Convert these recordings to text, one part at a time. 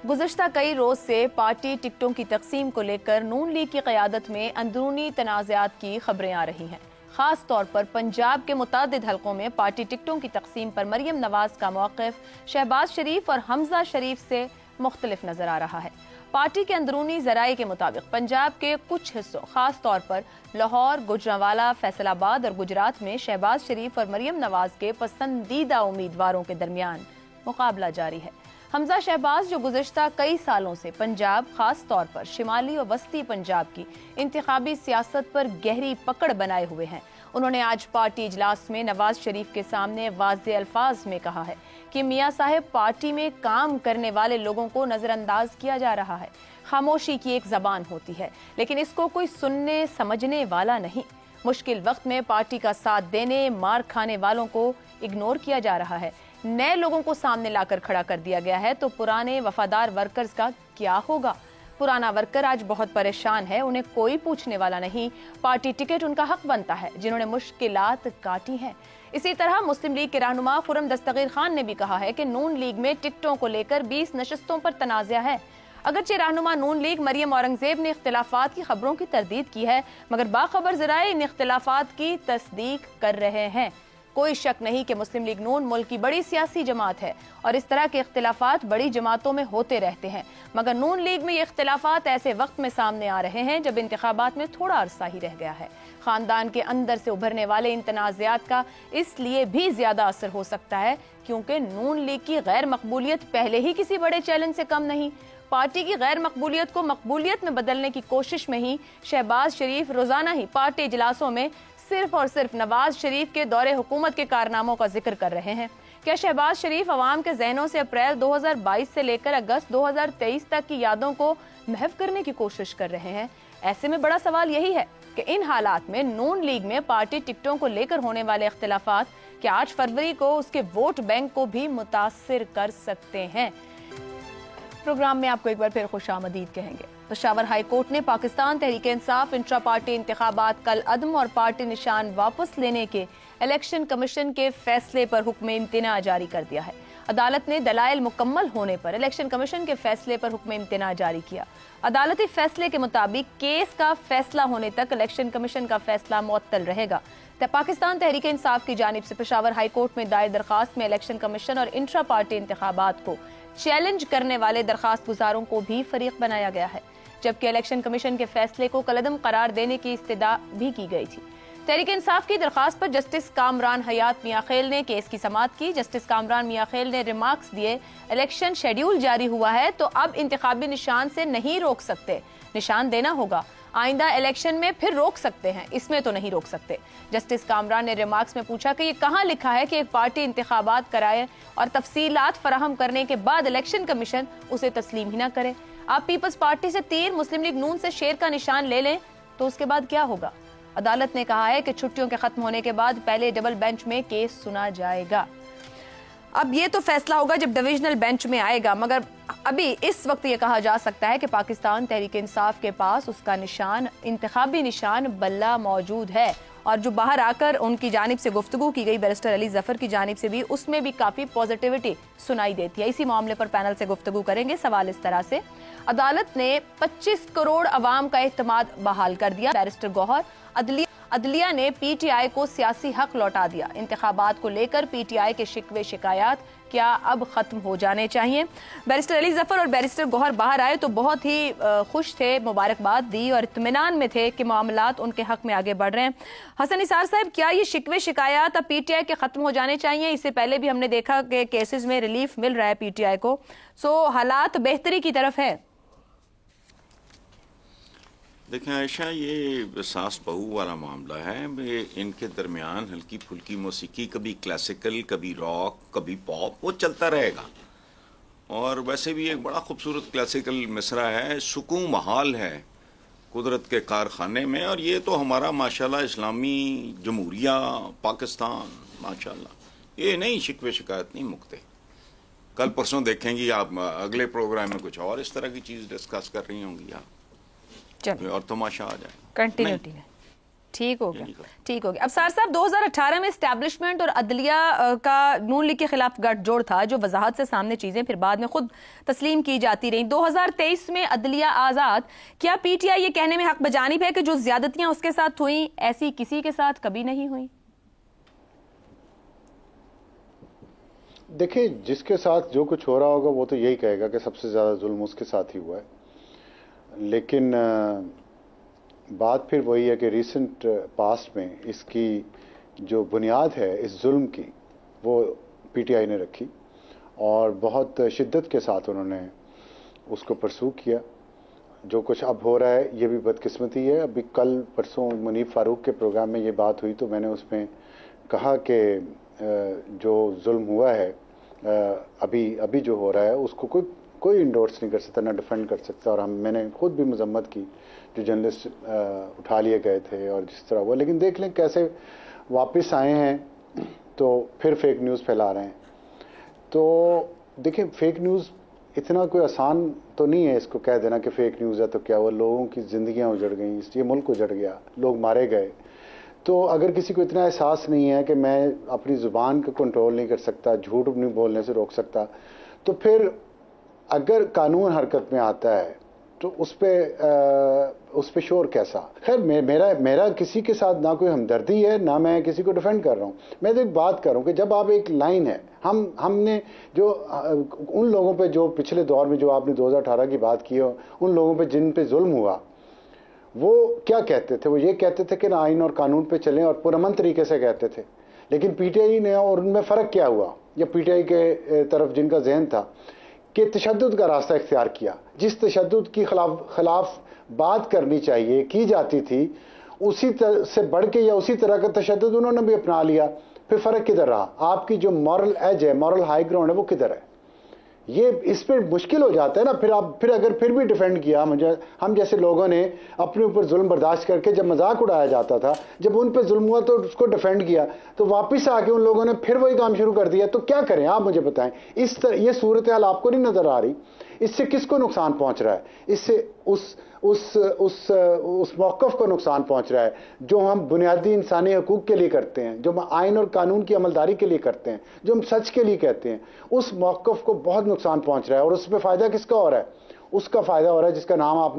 گزشتہ کئی روز سے پارٹی ٹکٹوں کی تقسیم کو لے کر نون لیگ کی قیادت میں اندرونی تنازعات کی خبریں آ رہی ہیں۔ خاص طور پر پنجاب کے متعدد حلقوں میں پارٹی ٹکٹوں کی تقسیم پر مریم نواز کا موقف شہباز شریف اور حمزہ شریف سے مختلف نظر آ رہا ہے۔ پارٹی کے اندرونی ذرائع کے مطابق پنجاب کے کچھ حصوں خاص طور پر لاہور، گوجرانوالہ، فیصل آباد اور گجرات میں شہباز شریف اور مریم نواز کے پسندیدہ امیدواروں کے درمیان مقابلہ جاری ہے۔ حمزہ شہباز جو گزشتہ کئی سالوں سے پنجاب خاص طور پر شمالی اور وسطی پنجاب کی انتخابی سیاست پر گہری پکڑ بنائے ہوئے ہیں، انہوں نے آج پارٹی اجلاس میں نواز شریف کے سامنے واضح الفاظ میں کہا ہے کہ میاں صاحب پارٹی میں کام کرنے والے لوگوں کو نظر انداز کیا جا رہا ہے۔ خاموشی کی ایک زبان ہوتی ہے لیکن اس کو کوئی سننے سمجھنے والا نہیں۔ مشکل وقت میں پارٹی کا ساتھ دینے مار کھانے والوں کو اگنور کیا جا رہا ہے۔ نئے لوگوں کو سامنے لا کر کھڑا کر دیا گیا ہے تو پرانے وفادار ورکرز کا کیا ہوگا؟ پرانا ورکر آج بہت پریشان ہے، انہیں کوئی پوچھنے والا نہیں۔ پارٹی ٹکٹ ان کا حق بنتا ہے جنہوں نے مشکلات کاٹی ہیں۔ اسی طرح مسلم لیگ کے رہنما خرم دستگیر خان نے بھی کہا ہے کہ نون لیگ میں ٹکٹوں کو لے کر 20 نشستوں پر تنازع ہے۔ اگرچہ رہنما نون لیگ مریم اورنگزیب نے اختلافات کی خبروں کی تردید کی ہے، مگر باخبر ذرائع ان اختلافات کی تصدیق کر رہے ہیں۔ کوئی شک نہیں کہ مسلم لیگ نون ملک کی بڑی سیاسی جماعت ہے اور اس طرح کے اختلافات بڑی جماعتوں میں ہوتے رہتے ہیں، مگر نون لیگ میں یہ اختلافات ایسے وقت میں سامنے آ رہے ہیں جب انتخابات میں تھوڑا عرصہ ہی رہ گیا ہے۔ خاندان کے اندر سے ابھرنے والے ان تنازعات کا اس لیے بھی زیادہ اثر ہو سکتا ہے کیونکہ نون لیگ کی غیر مقبولیت پہلے ہی کسی بڑے چیلنج سے کم نہیں۔ پارٹی کی غیر مقبولیت کو مقبولیت میں بدلنے کی کوشش میں ہی شہباز شریف روزانہ ہی پارٹی اجلاسوں میں صرف اور صرف نواز شریف کے دور حکومت کے کارناموں کا ذکر کر رہے ہیں۔ کیا شہباز شریف عوام کے ذہنوں سے اپریل 2022 سے لے کر اگست 2023 تک کی یادوں کو محو کرنے کی کوشش کر رہے ہیں؟ ایسے میں بڑا سوال یہی ہے کہ ان حالات میں نون لیگ میں پارٹی ٹکٹوں کو لے کر ہونے والے اختلافات کیا 8 فروری کو اس کے ووٹ بینک کو بھی متاثر کر سکتے ہیں؟ پروگرام میں آپ کو ایک بار پھر خوش آمدید کہیں گے۔ پشاور ہائی کورٹ نے پاکستان تحریک انصاف انٹرا پارٹی انتخابات کل عدم اور پارٹی نشان واپس لینے کے الیکشن کمیشن کے فیصلے پر حکم امتناع جاری کر دیا ہے۔ عدالت نے دلائل مکمل ہونے پر الیکشن کمیشن کے فیصلے پر حکم امتناع جاری کیا۔ عدالتی فیصلے کے مطابق کیس کا فیصلہ ہونے تک الیکشن کمیشن کا فیصلہ معطل رہے گا۔ پاکستان تحریک انصاف کی جانب سے پشاور ہائی کورٹ میں دائر درخواست میں الیکشن کمیشن اور انٹرا پارٹی انتخابات کو چیلنج کرنے والے درخواست گزاروں کو بھی فریق بنایا گیا ہے، جبکہ الیکشن کمیشن کے فیصلے کو کالعدم قرار دینے کی استدعا بھی کی گئی تھی۔ تحریک انصاف کی درخواست پر جسٹس کامران حیات میاں خیل نے کیس کی سماعت کی۔ جسٹس کامران میاں خیل نے ریمارکس دیے، الیکشن شیڈیول جاری ہوا ہے تو اب انتخابی نشان سے نہیں روک سکتے، نشان دینا ہوگا، آئندہ الیکشن میں پھر روک سکتے ہیں، اس میں تو نہیں روک سکتے۔ جسٹس کامران نے ریمارکس میں پوچھا کہ یہ کہاں لکھا ہے کہ ایک پارٹی انتخابات کرائے اور تفصیلات فراہم کرنے کے بعد الیکشن کمیشن اسے تسلیم ہی نہ کرے؟ آپ پیپلز پارٹی سے تیر، مسلم لیگ نون سے شیر کا نشان لے لیں تو اس کے بعد کیا ہوگا؟ عدالت نے کہا ہے کہ چھٹیوں کے ختم ہونے کے بعد پہلے ڈبل بینچ میں کیس سنا جائے گا۔ اب یہ تو فیصلہ ہوگا جب ڈویژنل بینچ میں آئے گا، مگر ابھی اس وقت یہ کہا جا سکتا ہے کہ پاکستان تحریک انصاف کے پاس اس کا نشان، انتخابی نشان بلہ موجود ہے، اور جو باہر آ کر ان کی جانب سے گفتگو کی گئی بیرسٹر علی ظفر کی جانب سے بھی، اس میں بھی کافی پازیٹیوٹی سنائی دیتی ہے۔ اسی معاملے پر پینل سے گفتگو کریں گے۔ سوال اس طرح سے، عدالت نے 25 کروڑ عوام کا اعتماد بحال کر دیا۔ بیرسٹر گوہر، عدلیہ نے پی ٹی آئی کو سیاسی حق لوٹا دیا۔ انتخابات کو لے کر پی ٹی آئی کے شکوے شکایات کیا اب ختم ہو جانے چاہیے؟ بیرسٹر علی ظفر اور بیرسٹر گوہر باہر آئے تو بہت ہی خوش تھے، مبارکباد دی اور اطمینان میں تھے کہ معاملات ان کے حق میں آگے بڑھ رہے ہیں۔ حسن نثار صاحب، کیا یہ شکوے شکایات اب پی ٹی آئی کے ختم ہو جانے چاہیے؟ اس سے پہلے بھی ہم نے دیکھا کہ کیسز میں ریلیف مل رہا ہے پی ٹی آئی کو، سو حالات بہتری کی طرف ہے۔ دیکھیں عائشہ، یہ ساس بہو والا معاملہ ہے۔ ان کے درمیان ہلکی پھلکی موسیقی، کبھی کلاسیکل، کبھی راک، کبھی پاپ، وہ چلتا رہے گا۔ اور ویسے بھی ایک بڑا خوبصورت کلاسیکل مصرع ہے، سکون محال ہے قدرت کے کارخانے میں، اور یہ تو ہمارا ماشاءاللہ اسلامی جمہوریہ پاکستان، ماشاءاللہ یہ نہیں، شکوے شکایت نہیں مکتے۔ کل پرسوں دیکھیں گی آپ اگلے پروگرام میں کچھ اور اس طرح کی چیز ڈسکس کر رہی ہوں گی آپ، اور تماشا آ جائے گا۔ کنٹینیوٹی ہے۔ ٹھیک ہو گیا. اب سار صاحب 2018 میں اسٹیبلشمنٹ اور عدلیہ کا نون لیگ کے خلاف گٹھ جوڑ تھا جو وضاحت سے سامنے چیزیں پھر بعد میں خود تسلیم کی جاتی رہیں. 2023 میں عدلیہ آزاد. کیا پی ٹی آئی یہ کہنے میں حق بجانب ہے کہ جو زیادتیاں اس کے ساتھ ہوئیں ایسی کسی کے ساتھ کبھی نہیں ہوئیں؟ دیکھیں جس کے ساتھ جو کچھ ہو رہا ہوگا وہ تو یہی کہے گا کہ سب سے زیادہ ظلم اس کے ساتھ ہی ہوا ہے. لیکن بات پھر وہی ہے کہ ریسنٹ پاسٹ میں اس کی جو بنیاد ہے اس ظلم کی وہ پی ٹی آئی نے رکھی اور بہت شدت کے ساتھ انہوں نے اس کو پرسو کیا. جو کچھ اب ہو رہا ہے یہ بھی بدقسمتی ہے. ابھی کل پرسوں منیب فاروق کے پروگرام میں یہ بات ہوئی تو میں نے اس میں کہا کہ جو ظلم ہوا ہے ابھی جو ہو رہا ہے اس کو کوئی انڈورس نہیں کر سکتا نہ ڈیفینڈ کر سکتا. اور میں نے خود بھی مذمت کی جو جرنلسٹ اٹھا لیے گئے تھے اور جس طرح ہوا. لیکن دیکھ لیں کیسے واپس آئے ہیں تو پھر فیک نیوز پھیلا رہے ہیں. تو دیکھیں فیک نیوز اتنا کوئی آسان تو نہیں ہے اس کو کہہ دینا کہ فیک نیوز ہے تو کیا ہوا. لوگوں کی زندگیاں اجڑ گئیں, یہ ملک اجڑ گیا, لوگ مارے گئے. تو اگر کسی کو اتنا احساس نہیں ہے کہ میں اپنی زبان کو کنٹرول نہیں کر سکتا, جھوٹ نہیں بولنے سے روک سکتا, تو پھر اگر قانون حرکت میں آتا ہے تو اس پہ شور کیسا. خیر میرا کسی کے ساتھ نہ کوئی ہمدردی ہے نہ میں کسی کو ڈیفینڈ کر رہا ہوں. میں تو ایک بات کر رہا ہوں کہ جب آپ ایک لائن ہے ہم نے جو ان لوگوں پہ جو پچھلے دور میں جو آپ نے 2018 کی بات کی ہے ان لوگوں پہ جن پہ ظلم ہوا وہ کیا کہتے تھے. وہ یہ کہتے تھے کہ آئین اور قانون پہ چلیں اور پرامن طریقے سے کہتے تھے. لیکن پی ٹی آئی نے اور ان میں فرق کیا ہوا یا پی ٹی آئی کے طرف جن کا ذہن تھا کہ تشدد کا راستہ اختیار کیا. جس تشدد کی خلاف بات کرنی چاہیے کی جاتی تھی اسی سے بڑھ کے یا اسی طرح کا تشدد انہوں نے بھی اپنا لیا. پھر فرق کدھر رہا؟ آپ کی جو مورل ایج ہے, مورل ہائی گراؤنڈ ہے, وہ کدھر ہے؟ یہ اس پہ مشکل ہو جاتا ہے نا. پھر اگر پھر بھی ڈیفینڈ کیا ہم جیسے لوگوں نے اپنے اوپر ظلم برداشت کر کے جب مذاق اڑایا جاتا تھا, جب ان پہ ظلم ہوا تو اس کو ڈیفینڈ کیا, تو واپس آ کے ان لوگوں نے پھر وہی کام شروع کر دیا. تو کیا کریں آپ مجھے بتائیں. یہ صورتحال آپ کو نہیں نظر آ رہی؟ اس سے کس کو نقصان پہنچ رہا ہے؟ اس سے اس موقف کو نقصان پہنچ رہا ہے جو ہم بنیادی انسانی حقوق کے لیے کرتے ہیں, جو ہم آئین اور قانون کی عملداری کے لیے کرتے ہیں, جو ہم سچ کے لیے کہتے ہیں. اس موقف کو بہت نقصان پہنچ رہا ہے. اور اس پہ فائدہ کس کا ہو رہا ہے؟ اس کا فائدہ ہو رہا ہے جس کا نام آپ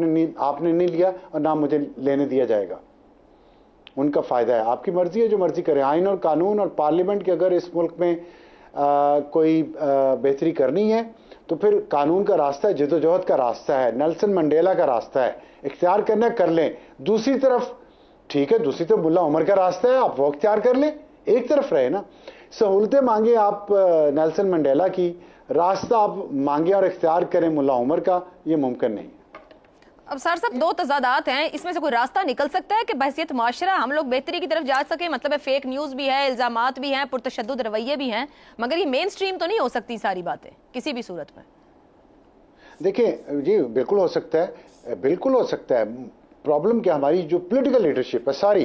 نے نہیں لیا اور نام مجھے لینے دیا جائے گا. ان کا فائدہ ہے. آپ کی مرضی ہے جو مرضی کریں. آئین اور قانون اور پارلیمنٹ کے اگر اس ملک میں کوئی بہتری کرنی ہے تو پھر قانون کا راستہ ہے, جدوجہد کا راستہ ہے, نیلسن منڈیلا کا راستہ ہے. اختیار کرنا کر لیں. دوسری طرف ٹھیک ہے, دوسری طرف ملا عمر کا راستہ ہے, آپ وہ اختیار کر لیں. ایک طرف رہے نا. سہولتیں مانگیں آپ نیلسن منڈیلا کی, راستہ آپ مانگیں اور اختیار کریں ملا عمر کا, یہ ممکن نہیں. اب سر صاحب دو تضادات ہیں, اس میں سے کوئی راستہ نکل سکتا ہے کہ بحیثیت معاشرہ ہم لوگ بہتری کی طرف جا سکیں؟ مطلب ہے فیک نیوز بھی ہے, الزامات بھی ہیں, پرتشدد رویے بھی ہیں, مگر یہ مین سٹریم تو نہیں ہو سکتی ساری باتیں کسی بھی صورت میں. دیکھیں جی بالکل ہو سکتا ہے, بالکل ہو سکتا ہے. پرابلم کہ ہماری جو پولیٹیکل لیڈرشپ ہے ساری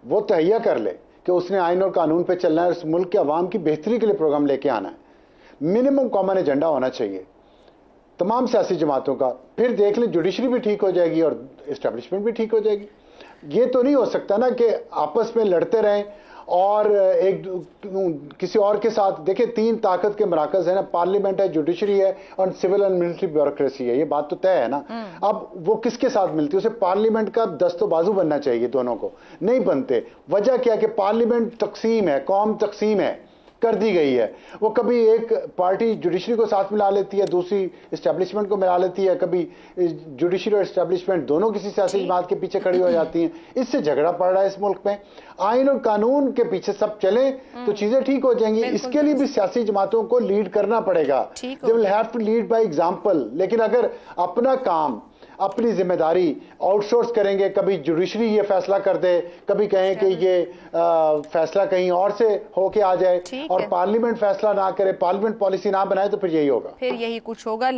وہ تہیا کر لے کہ اس نے آئین اور قانون پہ چلنا ہے, اس ملک کے عوام کی بہتری کے لیے پروگرام لے کے آنا ہے. منیمم کامن ایجنڈا ہونا چاہیے تمام سیاسی جماعتوں کا. پھر دیکھ لیں جوڈیشری بھی ٹھیک ہو جائے گی اور اسٹیبلشمنٹ بھی ٹھیک ہو جائے گی. یہ تو نہیں ہو سکتا نا کہ آپس میں لڑتے رہیں اور ایک کسی اور کے ساتھ. دیکھیں 3 طاقت کے مراکز ہیں نا, پارلیمنٹ ہے, جوڈیشری ہے اور سول اینڈ ملٹری بیوروکریسی ہے. یہ بات تو طے ہے نا. اب وہ کس کے ساتھ ملتی ہے؟ اسے پارلیمنٹ کا دست و بازو بننا چاہیے. دونوں کو نہیں بنتے. وجہ کیا کہ پارلیمنٹ تقسیم ہے, قوم تقسیم ہے, کر دی گئی ہے. وہ کبھی ایک پارٹی جوڈیشری کو ساتھ ملا لیتی ہے, دوسری اسٹیبلشمنٹ کو ملا لیتی ہے, کبھی جوڈیشری اور اسٹیبلشمنٹ دونوں کسی سیاسی جماعت کے پیچھے کھڑی ہو جاتی ہیں. اس سے جھگڑا پڑ رہا ہے اس ملک میں. آئین اور قانون کے پیچھے سب چلیں تو چیزیں ٹھیک ہو جائیں گی. اس کے لیے بھی سیاسی جماعتوں کو لیڈ کرنا پڑے گا. They will have to lead by example. لیکن اگر اپنا کام اپنی ذمہ داری آؤٹ سورس کریں گے, کبھی جوڈیشری یہ فیصلہ کر دے, کبھی کہیں کہ یہ فیصلہ کہیں اور سے ہو کے آ جائے اور پارلیمنٹ فیصلہ نہ کرے, پارلیمنٹ پالیسی نہ بنائے, تو پھر یہی ہوگا. پھر یہی کچھ ہوگا.